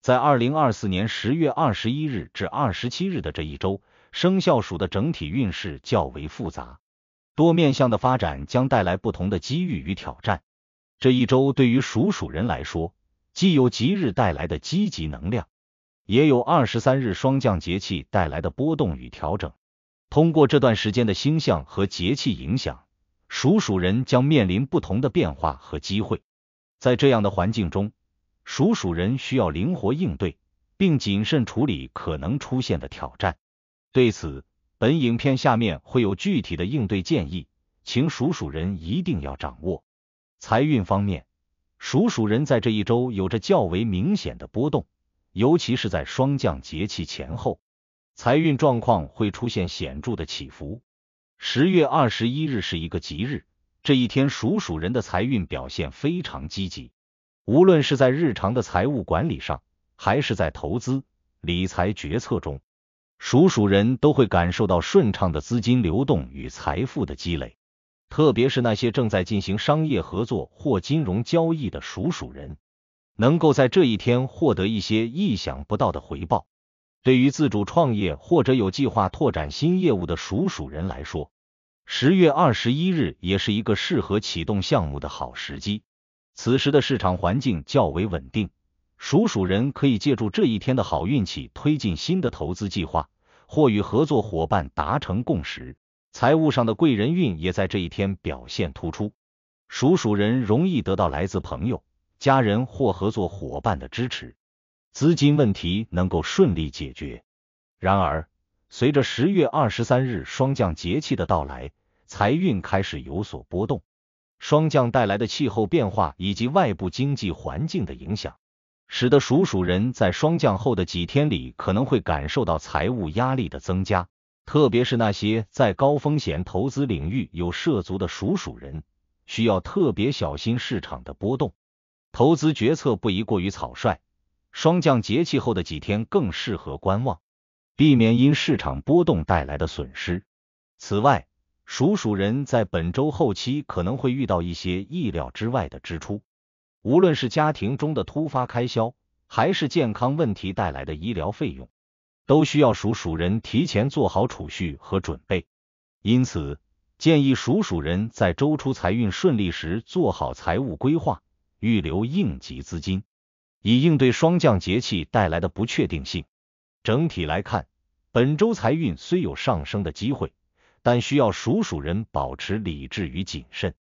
在2024年10月21日至27日的这一周，生肖属的整体运势较为复杂，多面向的发展将带来不同的机遇与挑战。这一周对于属人来说，既有吉日带来的积极能量，也有23日霜降节气带来的波动与调整。通过这段时间的星象和节气影响，属人将面临不同的变化和机会。在这样的环境中，属人需要灵活应对，并谨慎处理可能出现的挑战。对此，本影片下面会有具体的应对建议，请属人一定要掌握。财运方面，属人在这一周有着较为明显的波动，尤其是在霜降节气前后，财运状况会出现显著的起伏。10月21日是一个吉日，这一天属人的财运表现非常积极，无论是在日常的财务管理上，还是在投资、理财决策中，属人都会感受到顺畅的资金流动与财富的积累。特别是那些正在进行商业合作或金融交易的属人，能够在这一天获得一些意想不到的回报。对于自主创业或者有计划拓展新业务的属人来说，10月21日也是一个适合启动项目的好时机。此时的市场环境较为稳定，属人可以借助这一天的好运气推进新的投资计划，或与合作伙伴达成共识。财务上的贵人运也在这一天表现突出，属人容易得到来自朋友、家人或合作伙伴的支持，资金问题能够顺利解决。然而，随着10月23日霜降节气的到来，财运开始有所波动。霜降带来的气候变化以及外部经济环境的影响，使得属人在霜降后的几天里可能会感受到财务压力的增加。特别是那些在高风险投资领域有涉足的属人，需要特别小心市场的波动，投资决策不宜过于草率。霜降节气后的几天更适合观望，避免因市场波动带来的损失。此外，属人在本周后期可能会遇到一些意料之外的支出，无论是家庭中的突发开销，还是健康问题带来的医疗费用，都需要属人提前做好储蓄和准备。因此，建议属人在周初财运顺利时做好财务规划，预留应急资金，以应对霜降节气带来的不确定性。整体来看，本周财运虽有上升的机会，但需要属人保持理智与谨慎，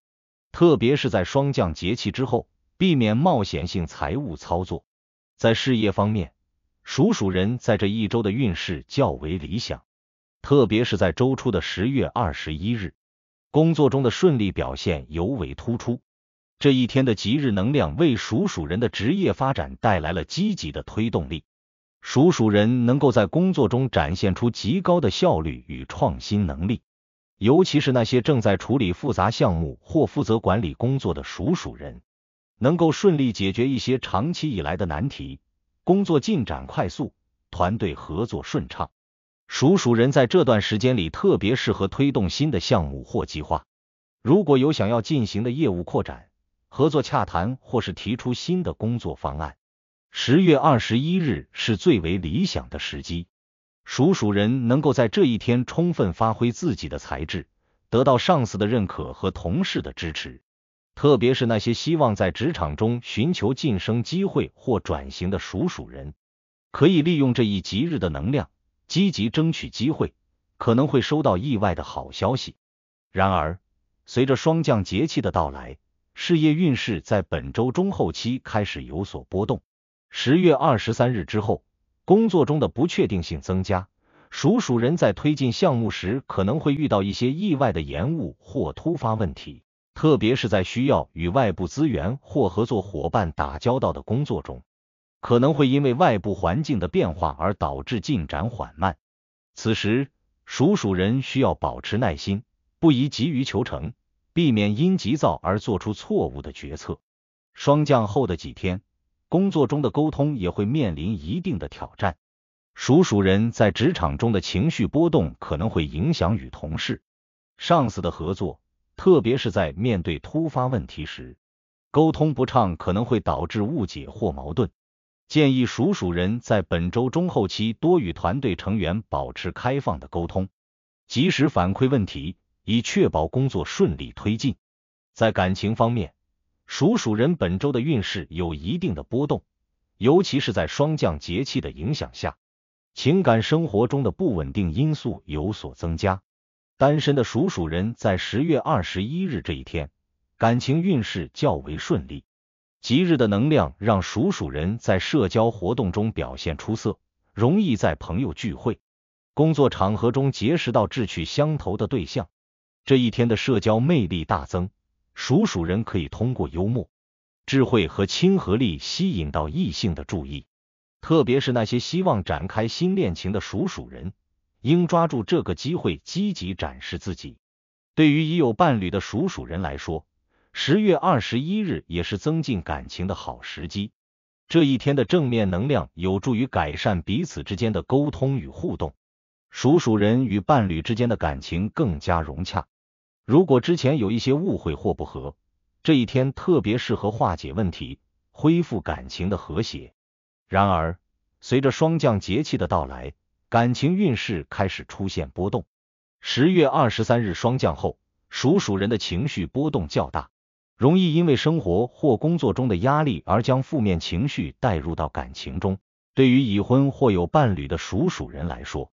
特别是在霜降节气之后，避免冒险性财务操作。在事业方面，属人在这一周的运势较为理想，特别是在周初的10月21日，工作中的顺利表现尤为突出。这一天的吉日能量为属人的职业发展带来了积极的推动力，属人能够在工作中展现出极高的效率与创新能力，尤其是那些正在处理复杂项目或负责管理工作的属人，能够顺利解决一些长期以来的难题，工作进展快速，团队合作顺畅。属人在这段时间里特别适合推动新的项目或计划。如果有想要进行的业务扩展、合作洽谈或是提出新的工作方案，10月21日是最为理想的时机。属人能够在这一天充分发挥自己的才智，得到上司的认可和同事的支持。特别是那些希望在职场中寻求晋升机会或转型的属人，可以利用这一吉日的能量，积极争取机会，可能会收到意外的好消息。然而，随着霜降节气的到来，事业运势在本周中后期开始有所波动。10月23日之后，工作中的不确定性增加，属人在推进项目时可能会遇到一些意外的延误或突发问题，特别是在需要与外部资源或合作伙伴打交道的工作中，可能会因为外部环境的变化而导致进展缓慢。此时，属人需要保持耐心，不宜急于求成，避免因急躁而做出错误的决策。霜降后的几天，工作中的沟通也会面临一定的挑战。属人在职场中的情绪波动可能会影响与同事、上司的合作，特别是在面对突发问题时，沟通不畅可能会导致误解或矛盾。建议属鼠人在本周中后期多与团队成员保持开放的沟通，及时反馈问题，以确保工作顺利推进。在感情方面，属鼠人本周的运势有一定的波动，尤其是在霜降节气的影响下，情感生活中的不稳定因素有所增加。单身的属鼠人在10月21日这一天，感情运势较为顺利。吉日的能量让属鼠人在社交活动中表现出色，容易在朋友聚会、工作场合中结识到志趣相投的对象。这一天的社交魅力大增，属鼠人可以通过幽默、智慧和亲和力吸引到异性的注意，特别是那些希望展开新恋情的属鼠人，应抓住这个机会积极展示自己。对于已有伴侣的属鼠人来说，10月21日也是增进感情的好时机。这一天的正面能量有助于改善彼此之间的沟通与互动，属鼠人与伴侣之间的感情更加融洽。如果之前有一些误会或不和，这一天特别适合化解问题，恢复感情的和谐。然而，随着霜降节气的到来，感情运势开始出现波动。10月23日霜降后，属鼠人的情绪波动较大，容易因为生活或工作中的压力而将负面情绪带入到感情中。对于已婚或有伴侣的属鼠人来说，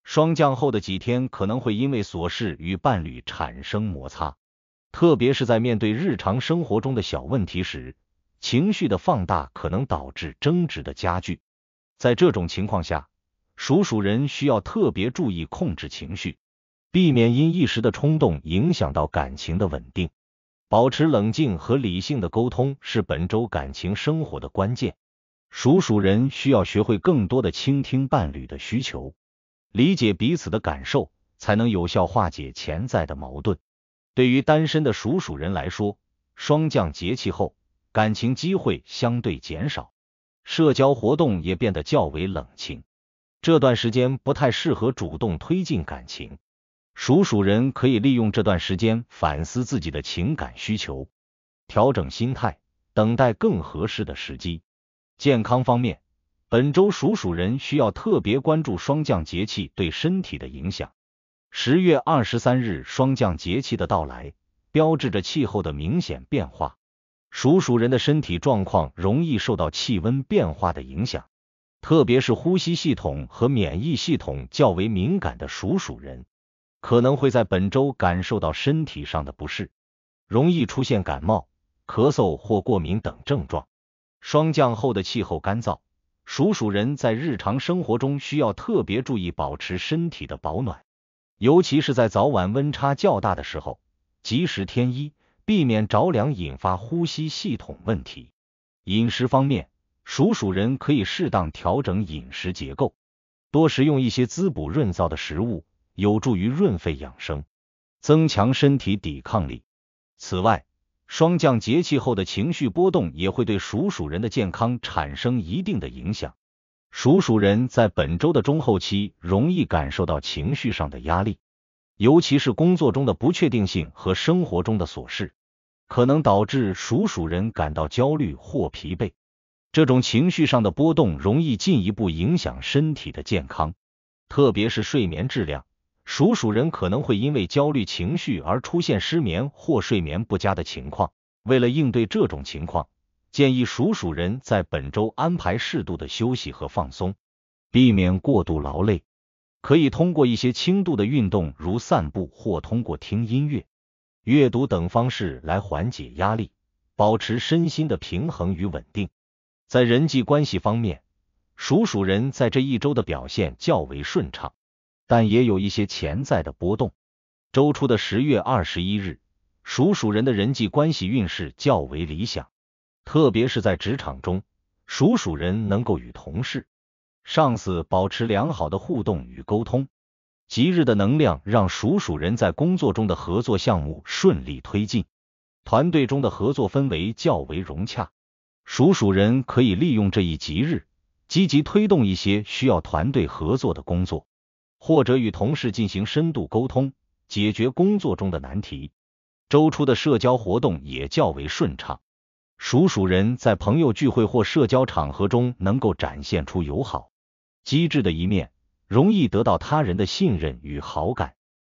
霜降后的几天可能会因为琐事与伴侣产生摩擦，特别是在面对日常生活中的小问题时，情绪的放大可能导致争执的加剧。在这种情况下，属鼠人需要特别注意控制情绪，避免因一时的冲动影响到感情的稳定。保持冷静和理性的沟通是本周感情生活的关键。属鼠人需要学会更多的倾听伴侣的需求，理解彼此的感受，才能有效化解潜在的矛盾。对于单身的属鼠人来说，霜降节气后，感情机会相对减少，社交活动也变得较为冷清。这段时间不太适合主动推进感情，属鼠人可以利用这段时间反思自己的情感需求，调整心态，等待更合适的时机。健康方面，本周属鼠人需要特别关注霜降节气对身体的影响。10月23日霜降节气的到来，标志着气候的明显变化，属鼠人的身体状况容易受到气温变化的影响，特别是呼吸系统和免疫系统较为敏感的属鼠人，可能会在本周感受到身体上的不适，容易出现感冒、咳嗽或过敏等症状。霜降后的气候干燥，属鼠人在日常生活中需要特别注意保持身体的保暖，尤其是在早晚温差较大的时候，及时添衣，避免着凉引发呼吸系统问题。饮食方面，属鼠人可以适当调整饮食结构，多食用一些滋补润燥的食物，有助于润肺养生，增强身体抵抗力。此外，霜降节气后的情绪波动也会对属鼠人的健康产生一定的影响。属鼠人在本周的中后期容易感受到情绪上的压力，尤其是工作中的不确定性和生活中的琐事，可能导致属鼠人感到焦虑或疲惫。这种情绪上的波动容易进一步影响身体的健康，特别是睡眠质量。属鼠人可能会因为焦虑情绪而出现失眠或睡眠不佳的情况。为了应对这种情况，建议属鼠人在本周安排适度的休息和放松，避免过度劳累。可以通过一些轻度的运动，如散步或通过听音乐、阅读等方式来缓解压力，保持身心的平衡与稳定。在人际关系方面，属鼠人在这一周的表现较为顺畅，但也有一些潜在的波动。周初的10月21日，属鼠人的人际关系运势较为理想，特别是在职场中，属鼠人能够与同事、上司保持良好的互动与沟通。吉日的能量让属鼠人在工作中的合作项目顺利推进，团队中的合作氛围较为融洽。属鼠人可以利用这一吉日，积极推动一些需要团队合作的工作，或者与同事进行深度沟通，解决工作中的难题。周初的社交活动也较为顺畅，属鼠人在朋友聚会或社交场合中能够展现出友好、机智的一面，容易得到他人的信任与好感。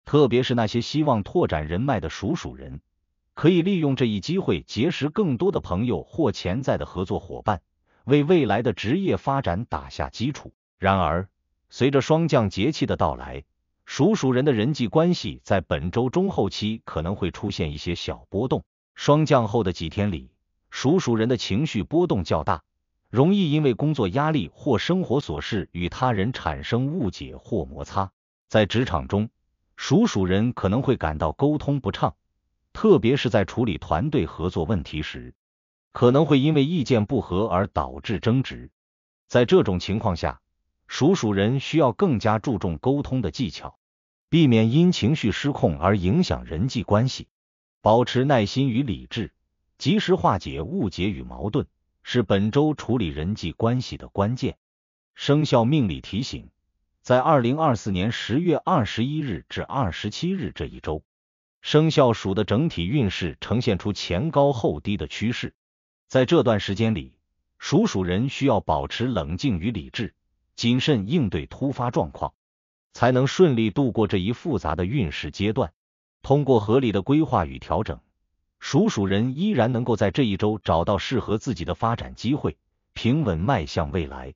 特别是那些希望拓展人脉的属鼠人，可以利用这一机会结识更多的朋友或潜在的合作伙伴，为未来的职业发展打下基础。然而，随着霜降节气的到来，属鼠人的人际关系在本周中后期可能会出现一些小波动。霜降后的几天里，属鼠人的情绪波动较大，容易因为工作压力或生活琐事与他人产生误解或摩擦。在职场中，属鼠人可能会感到沟通不畅，特别是在处理团队合作问题时，可能会因为意见不合而导致争执。在这种情况下，属鼠人需要更加注重沟通的技巧，避免因情绪失控而影响人际关系。保持耐心与理智，及时化解误解与矛盾，是本周处理人际关系的关键。生肖命理提醒，在2024年10月21日至27日这一周，生肖属的整体运势呈现出前高后低的趋势。在这段时间里，属鼠人需要保持冷静与理智，谨慎应对突发状况，才能顺利度过这一复杂的运势阶段。通过合理的规划与调整，属鼠人依然能够在这一周找到适合自己的发展机会，平稳迈向未来。